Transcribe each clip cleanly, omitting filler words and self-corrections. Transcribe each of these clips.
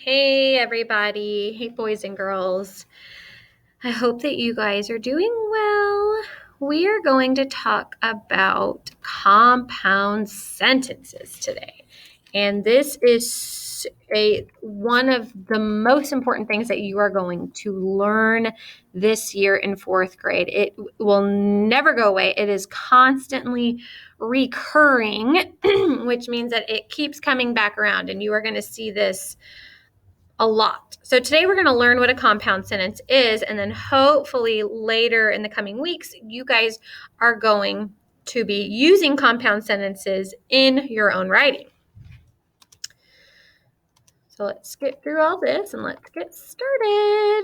Hey everybody, hey boys and girls. I hope that you guys are doing well. We are going to talk about compound sentences today. And this is one of the most important things that you are going to learn this year in fourth grade. It will never go away. It is constantly recurring, which means that it keeps coming back around, and you are going to see this a lot. So today we're going to learn what a compound sentence is, and then hopefully later in the coming weeks, you guys are going to be using compound sentences in your own writing. So let's get through all this and let's get started.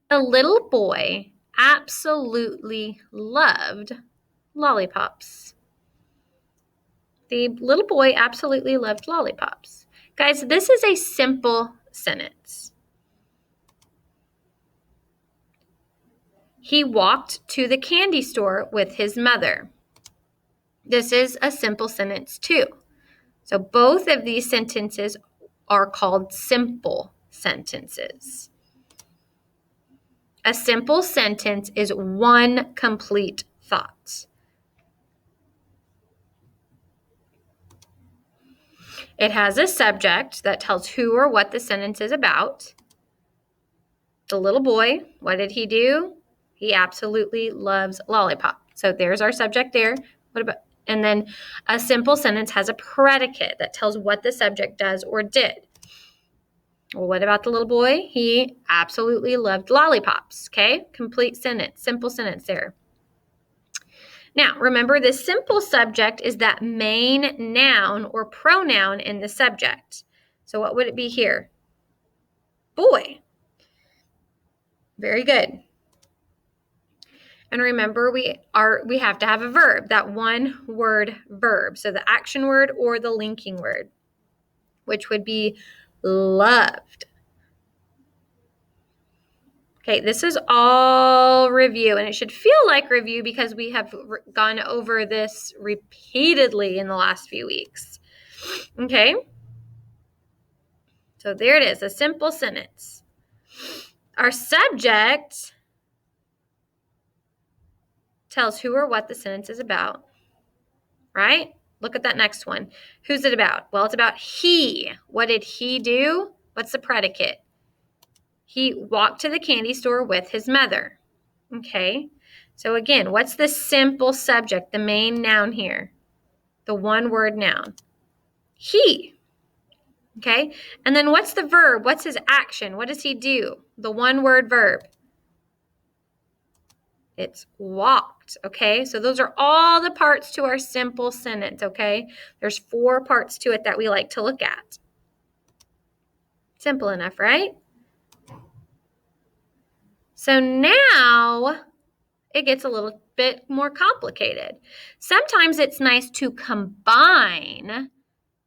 The little boy absolutely loved lollipops. The little boy absolutely loved lollipops. Guys, this is a simple sentence. He walked to the candy store with his mother. This is a simple sentence too. So both of these sentences are called simple sentences. A simple sentence is one complete thought. It has a subject that tells who or what the sentence is about. The little boy, what did he do? He absolutely loves lollipop. So there's our subject there. And then a simple sentence has a predicate that tells what the subject does or did. Well, what about the little boy? He absolutely loved lollipops. Okay, complete sentence, simple sentence there. Now, remember, the simple subject is that main noun or pronoun in the subject. So what would it be here? Boy. Very good. And remember, we have to have a verb, that one word verb. So the action word or the linking word, which would be loved. Okay, this is all review, and it should feel like review because we have gone over this repeatedly in the last few weeks. Okay, so there it is, a simple sentence. Our subject tells who or what the sentence is about, right? Look at that next one. Who's it about? Well, it's about he. What did he do? What's the predicate? He walked to the candy store with his mother. Okay, so again, what's the simple subject, the main noun here? The one word noun. He. Okay, and then what's the verb? What's his action? What does he do? The one word verb. It's walked. Okay, so those are all the parts to our simple sentence. Okay, there's 4 parts to it that we like to look at. Simple enough, right? So now it gets a little bit more complicated. Sometimes it's nice to combine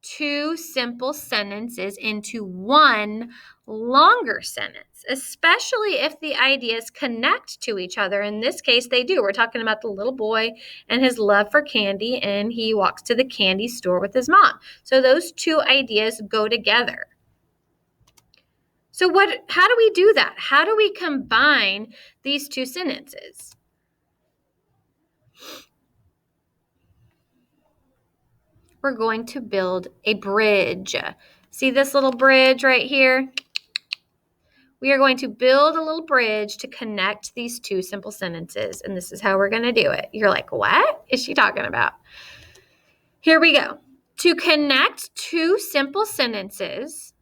2 simple sentences into one longer sentence, especially if the ideas connect to each other. In this case, they do. We're talking about the little boy and his love for candy, and he walks to the candy store with his mom. So those 2 ideas go together. So how do we do that? How do we combine these 2 sentences? We're going to build a bridge. See this little bridge right here? We are going to build a little bridge to connect these 2 simple sentences, and this is how we're going to do it. You're like, what is she talking about? Here we go. To connect 2 simple sentences,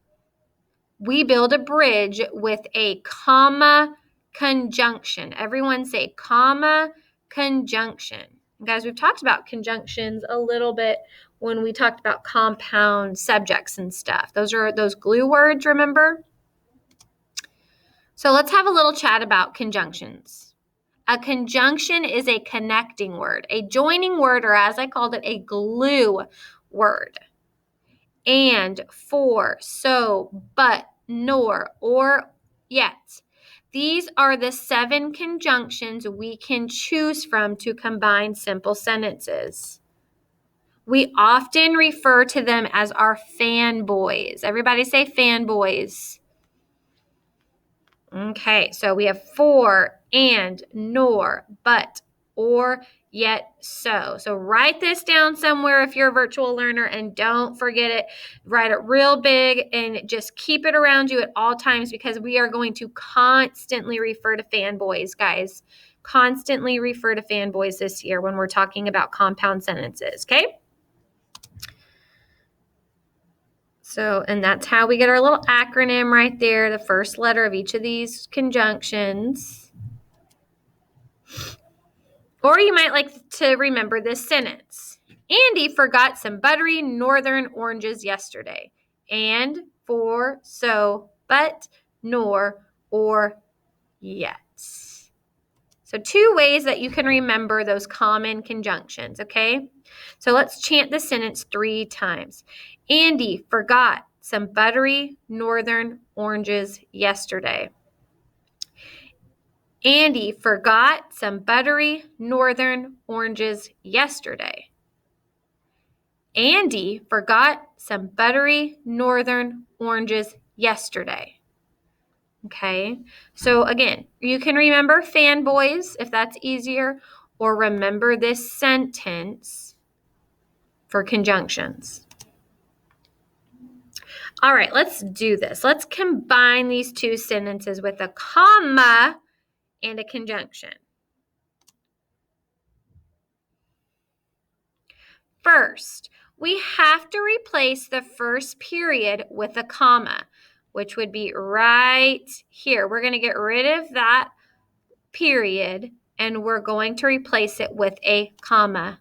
we build a bridge with a comma conjunction. Everyone say comma conjunction. Guys, we've talked about conjunctions a little bit when we talked about compound subjects and stuff. Those are those glue words, remember? So let's have a little chat about conjunctions. A conjunction is a connecting word, a joining word, or as I called it, a glue word. And, for, so, but, nor, or, yet. These are the 7 conjunctions we can choose from to combine simple sentences. We often refer to them as our fanboys. Everybody say fanboys. Okay, so we have for, and, nor, but, or, yet, so. So write this down somewhere if you're a virtual learner, and don't forget it. Write it real big and just keep it around you at all times, because we are going to constantly refer to fanboys, guys. Constantly refer to fanboys this year when we're talking about compound sentences, okay? So, and that's how we get our little acronym right there, the first letter of each of these conjunctions. Or you might like to remember this sentence. Andy forgot some buttery northern oranges yesterday. And, for, so, but, nor, or, yet. So 2 ways that you can remember those common conjunctions, okay? So let's chant the sentence 3 times. Andy forgot some buttery northern oranges yesterday. Andy forgot some buttery northern oranges yesterday. Andy forgot some buttery northern oranges yesterday. Okay, so again, you can remember fanboys if that's easier, or remember this sentence for conjunctions. All right, let's do this. Let's combine these 2 sentences with a comma and a conjunction. First, we have to replace the first period with a comma, which would be right here. We're going to get rid of that period, and we're going to replace it with a comma.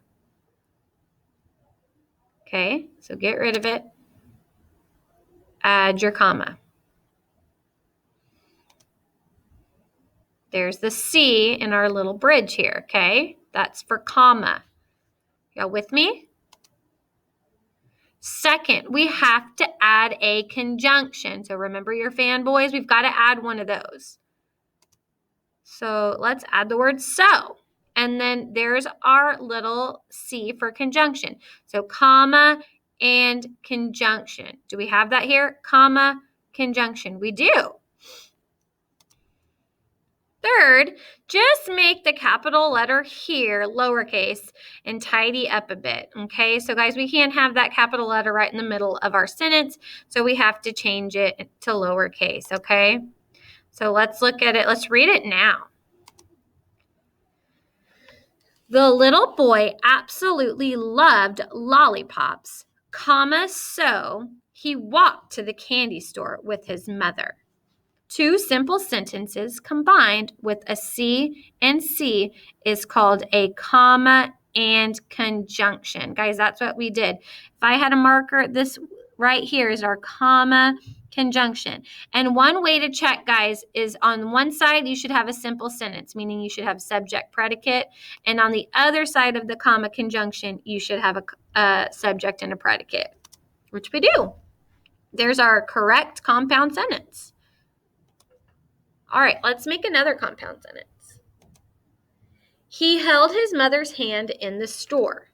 Okay, so get rid of it. Add your comma. There's the C in our little bridge here, okay? That's for comma. Y'all with me? Second, we have to add a conjunction. So remember your fanboys, we've got to add one of those. So let's add the word so. And then there's our little C for conjunction. So comma and conjunction. Do we have that here? Comma, conjunction. We do. Third, just make the capital letter here lowercase and tidy up a bit, okay? So guys, we can't have that capital letter right in the middle of our sentence, so we have to change it to lowercase, okay? So let's look at it. Let's read it now. The little boy absolutely loved lollipops, comma, so he walked to the candy store with his mother. 2 simple sentences combined with a C and C is called a comma and conjunction. Guys, that's what we did. If I had a marker, this right here is our comma conjunction. And one way to check, guys, is on one side you should have a simple sentence, meaning you should have subject predicate. And on the other side of the comma conjunction, you should have a subject and a predicate, which we do. There's our correct compound sentence. All right, let's make another compound sentence. He held his mother's hand in the store.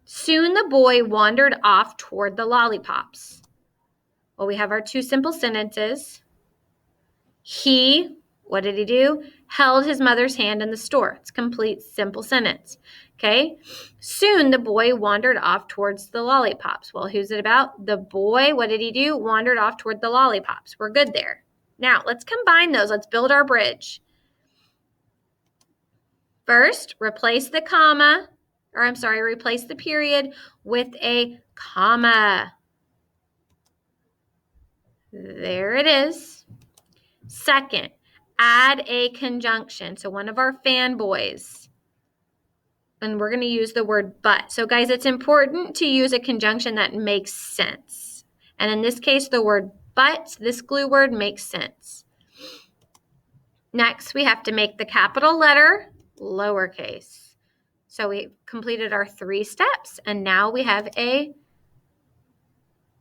Soon the boy wandered off toward the lollipops. Well, we have our 2 simple sentences. He, what did he do? Held his mother's hand in the store. It's a complete simple sentence. Okay. Soon the boy wandered off towards the lollipops. Well, who's it about? The boy, what did he do? Wandered off toward the lollipops. We're good there. Now, let's combine those. Let's build our bridge. First, replace the period with a comma. There it is. Second, add a conjunction. So one of our fanboys. And we're going to use the word but. So guys, it's important to use a conjunction that makes sense. And in this case, the word but, this glue word, makes sense. Next, we have to make the capital letter lowercase. So we completed our 3 steps, and now we have a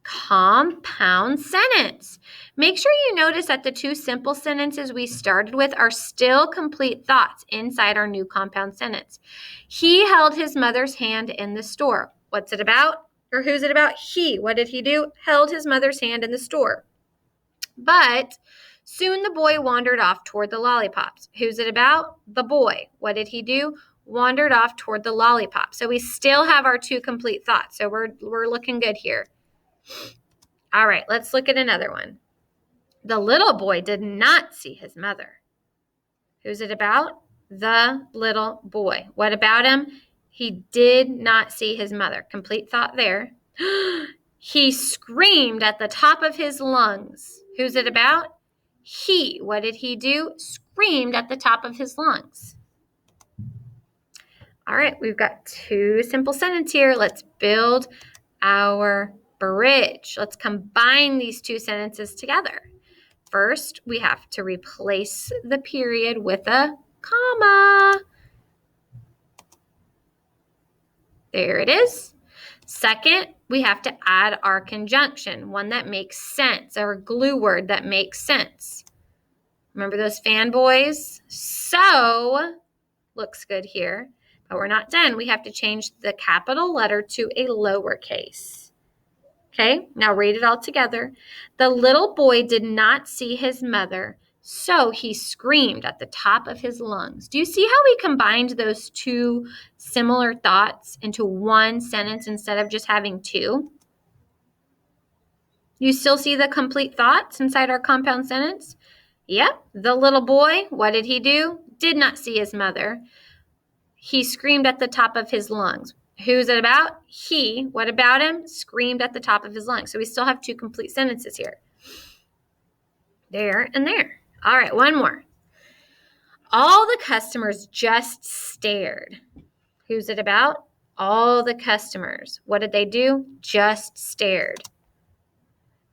compound sentence. Make sure you notice that the two simple sentences we started with are still complete thoughts inside our new compound sentence. He held his mother's hand in the store. What's it about? Or who's it about? He. What did he do? Held his mother's hand in the store. But soon the boy wandered off toward the lollipops. Who's it about? The boy. What did he do? Wandered off toward the lollipop. So we still have our two complete thoughts. So we're looking good here. All right, let's look at another one. The little boy did not see his mother. Who's it about? The little boy. What about him? He did not see his mother. Complete thought there. He screamed at the top of his lungs. Who's it about? He. What did he do? Screamed at the top of his lungs. All right, we've got two simple sentences here. Let's build our bridge. Let's combine these two sentences together. First, we have to replace the period with a comma. There it is. Second, we have to add our conjunction, one that makes sense, or a glue word that makes sense. Remember those fanboys? So, looks good here, but we're not done. We have to change the capital letter to a lowercase. Okay, now read it all together. The little boy did not see his mother, so he screamed at the top of his lungs. Do you see how we combined those two similar thoughts into one sentence instead of just having two? You still see the complete thoughts inside our compound sentence? Yep, the little boy, what did he do? Did not see his mother. He screamed at the top of his lungs. Who's it about? He. What about him? Screamed at the top of his lungs. So we still have two complete sentences here. There and there. All right, one more. All the customers just stared. Who's it about? All the customers. What did they do? Just stared.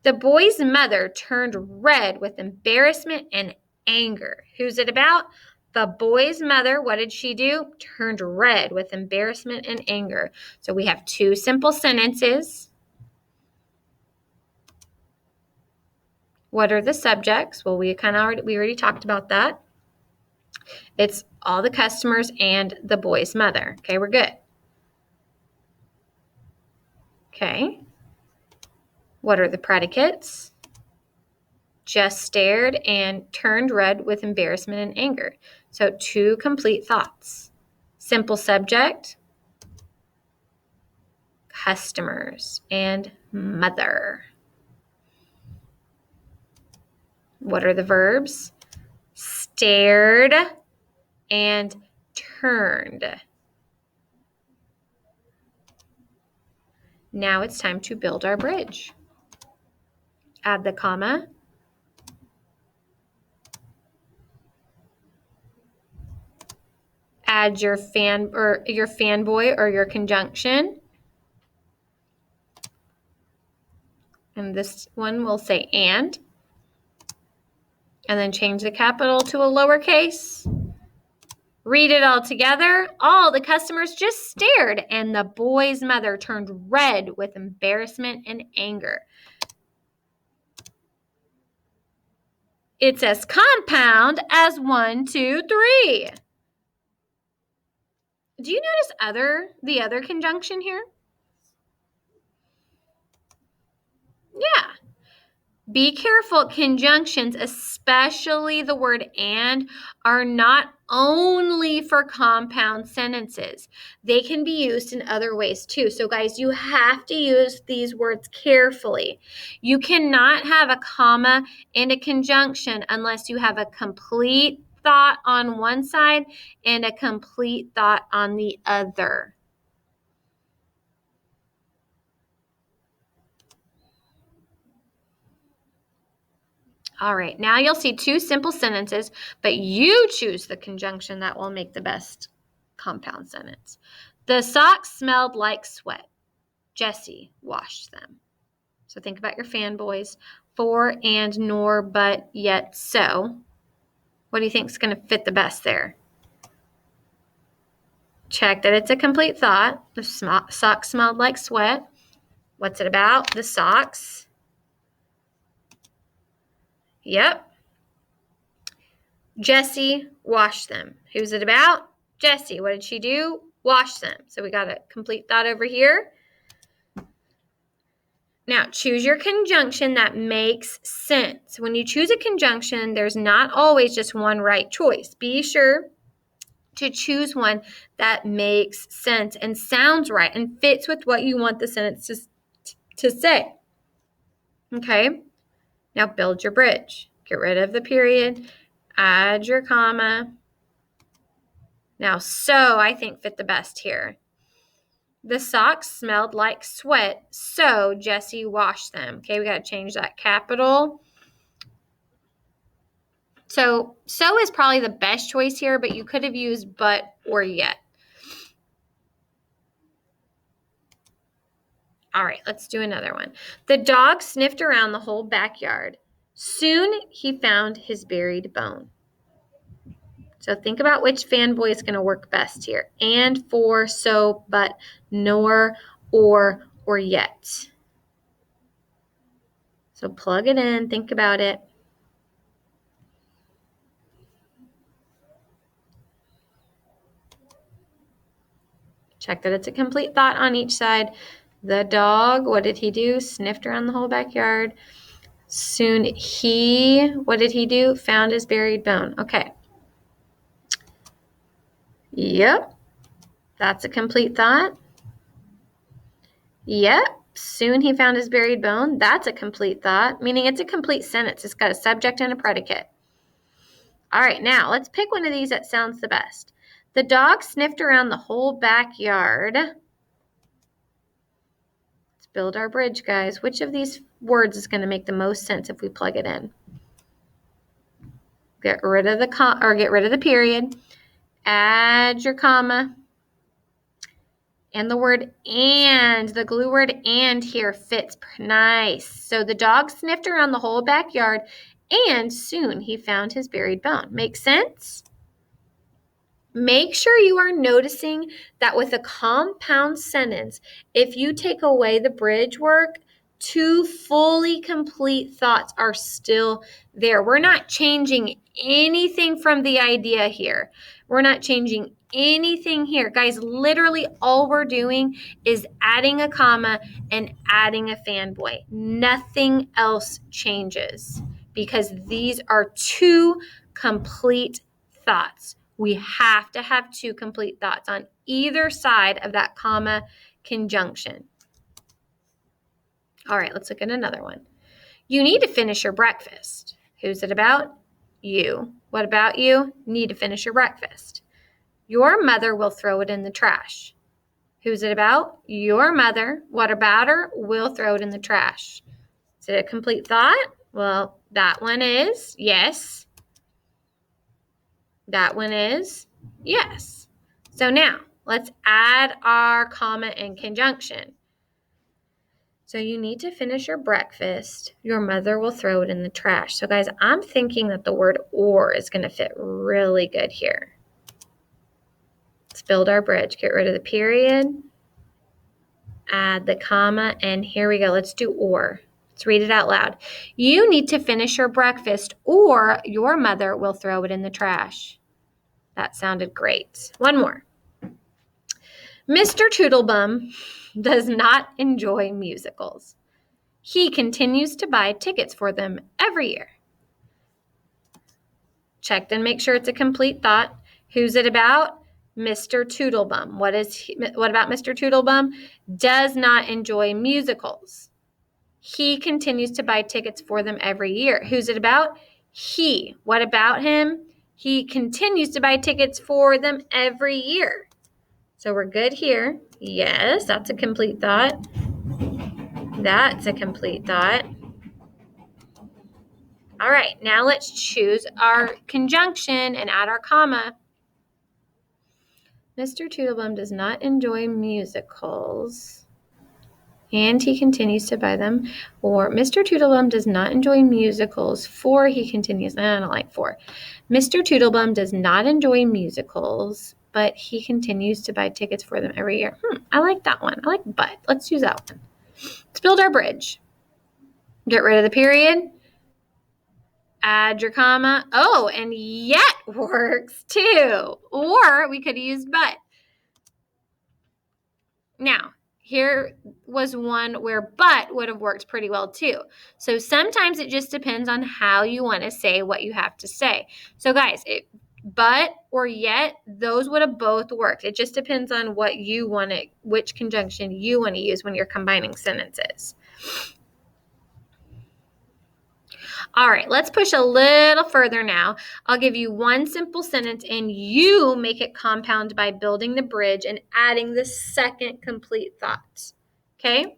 The boy's mother turned red with embarrassment and anger. Who's it about? The boy's mother, what did she do? Turned red with embarrassment and anger. So we have two simple sentences. What are the subjects? Well, we already talked about that. It's all the customers and the boy's mother. Okay, we're good. Okay. What are the predicates? Just stared and turned red with embarrassment and anger. So two complete thoughts. Simple subject, customers, and mother. What are the verbs? Stared and turned. Now it's time to build our bridge. Add the comma. Add your fanboy or your conjunction. And this one will say and. And then change the capital to a lowercase. Read it all together. All the customers just stared, and the boy's mother turned red with embarrassment and anger. It's as compound as 1, 2, 3. Do you notice the other conjunction here? Yeah. Be careful, conjunctions, especially the word and, are not only for compound sentences. They can be used in other ways too. So guys, you have to use these words carefully. You cannot have a comma and a conjunction unless you have a complete thought on one side and a complete thought on the other. All right, now you'll see two simple sentences, but you choose the conjunction that will make the best compound sentence. The socks smelled like sweat. Jessie washed them. So think about your fanboys. For, and, nor, but, yet, so. What do you think is going to fit the best there? Check that it's a complete thought. The socks smelled like sweat. What's it about? The socks. Yep. Jessie washed them. Who's it about? Jessie. What did she do? Wash them. So we got a complete thought over here. Now, choose your conjunction that makes sense. When you choose a conjunction, there's not always just one right choice. Be sure to choose one that makes sense and sounds right and fits with what you want the sentence to say. Okay? Now, build your bridge. Get rid of the period. Add your comma. Now, so I think fit the best here. The socks smelled like sweat, so Jessie washed them. Okay, we got to change that capital. So is probably the best choice here, but you could have used but or yet. All right, let's do another one. The dog sniffed around the whole backyard. Soon he found his buried bone. So think about which fanboy is going to work best here. And, for, so, but, nor, or yet. So plug it in, think about it. Check that it's a complete thought on each side. The dog, what did he do? Sniffed around the whole backyard. Soon what did he do? Found his buried bone. Okay. Yep. That's a complete thought. Yep. Soon he found his buried bone. That's a complete thought, meaning it's a complete sentence. It's got a subject and a predicate. All right, now let's pick one of these that sounds the best. The dog sniffed around the whole backyard. Let's build our bridge, guys. Which of these words is going to make the most sense if we plug it in? Get rid of the period. Add your comma. And the word and, the glue word and here fits nice. So the dog sniffed around the whole backyard and soon he found his buried bone. Make sense? Make sure you are noticing that with a compound sentence, if you take away the bridge work, two fully complete thoughts are still there. We're not changing anything from the idea here. We're not changing anything here. Guys, literally all we're doing is adding a comma and adding a fanboy. Nothing else changes because these are two complete thoughts. We have to have two complete thoughts on either side of that comma conjunction. All right, let's look at another one. You need to finish your breakfast. Who's it about? You. What about you? Need to finish your breakfast. Your mother will throw it in the trash. Who's it about? Your mother. What about her? Will throw it in the trash. Is it a complete thought? Well, that one is yes. That one is yes. So now let's add our comma and conjunction. So you need to finish your breakfast. Your mother will throw it in the trash. So guys, I'm thinking that the word or is going to fit really good here. Let's build our bridge. Get rid of the period. Add the comma. And here we go. Let's do or. Let's read it out loud. You need to finish your breakfast or your mother will throw it in the trash. That sounded great. One more. Mr. Toodlebum does not enjoy musicals. He continues to buy tickets for them every year. Check and make sure it's a complete thought. Who's it about? Mr. Toodlebum. What about Mr. Toodlebum? Does not enjoy musicals. He continues to buy tickets for them every year. Who's it about? He. What about him? He continues to buy tickets for them every year. So we're good here. Yes, that's a complete thought. That's a complete thought. All right, now let's choose our conjunction and add our comma. Mr. Toodlebum does not enjoy musicals, and he continues to buy them. Or Mr. Toodlebum does not enjoy musicals, for he continues. I don't like for. Mr. Toodlebum does not enjoy musicals, but he continues to buy tickets for them every year. I like that one. I like but. Let's use that one. Let's build our bridge. Get rid of the period. Add your comma. Oh, and yet works too. Or we could use but. Now, here was one where but would have worked pretty well too. So sometimes it just depends on how you want to say what you have to say. So guys, but or yet, those would have both worked. It just depends on what you want to, which conjunction you want to use when you're combining sentences. All right, let's push a little further now. I'll give you one simple sentence and you make it compound by building the bridge and adding the second complete thought. Okay?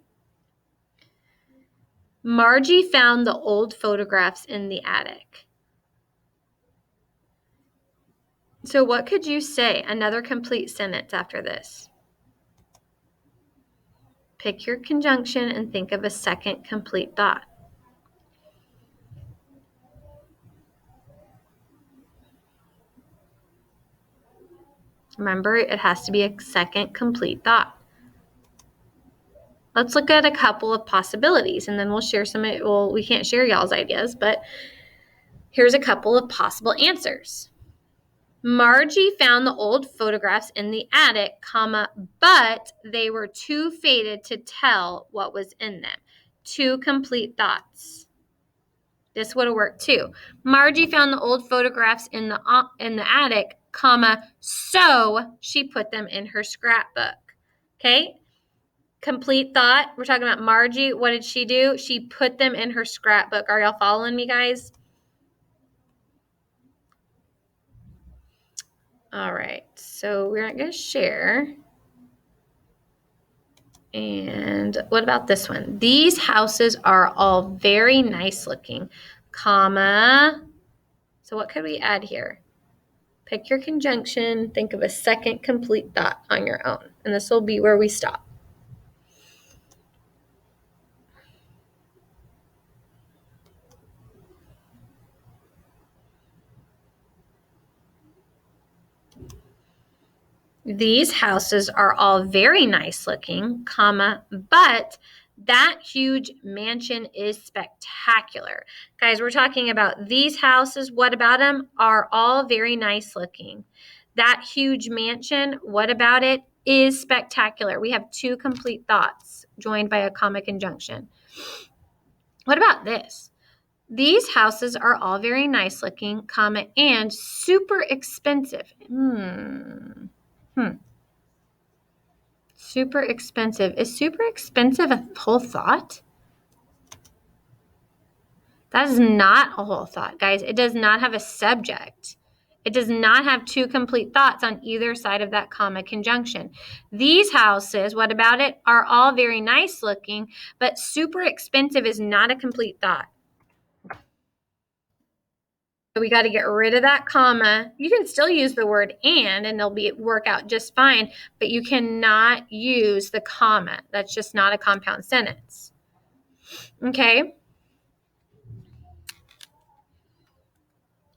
Margie found the old photographs in the attic. So what could you say? Another complete sentence after this. Pick your conjunction and think of a second complete thought. Remember, it has to be a second complete thought. Let's look at a couple of possibilities and then we'll share some. Well, we can't share y'all's ideas, but here's a couple of possible answers. Margie found the old photographs in the attic, but they were too faded to tell what was in them. Two complete thoughts. This would have worked too. Margie found the old photographs in the attic, so she put them in her scrapbook. Okay? Complete thought. We're talking about Margie. What did she do? She put them in her scrapbook. Are y'all following me, guys? All right. So we're not going to share. And what about this one? These houses are all very nice looking, So what could we add here? Pick your conjunction. Think of a second complete thought on your own. And this will be where we stop. These houses are all very nice looking, but that huge mansion is spectacular. Guys, we're talking about these houses. What about them? Are all very nice looking. That huge mansion, what about it? Is spectacular. We have two complete thoughts joined by a comma conjunction. What about this? These houses are all very nice looking, and super expensive. Super expensive. Is super expensive a whole thought? That is not a whole thought, guys. It does not have a subject. It does not have two complete thoughts on either side of that comma conjunction. These houses, what about it, are all very nice looking, but super expensive is not a complete thought. So we got to get rid of that comma. You can still use the word and it'll work out just fine, but you cannot use the comma. That's just not a compound sentence. Okay?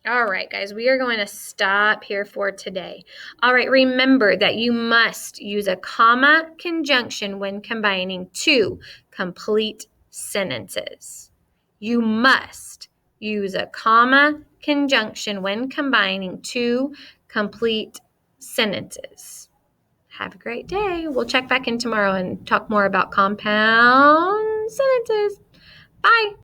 All right, guys, we are going to stop here for today. All right, remember that you must use a comma conjunction when combining two complete sentences. You must use a comma conjunction when combining two complete sentences. Have a great day. We'll check back in tomorrow and talk more about compound sentences. Bye.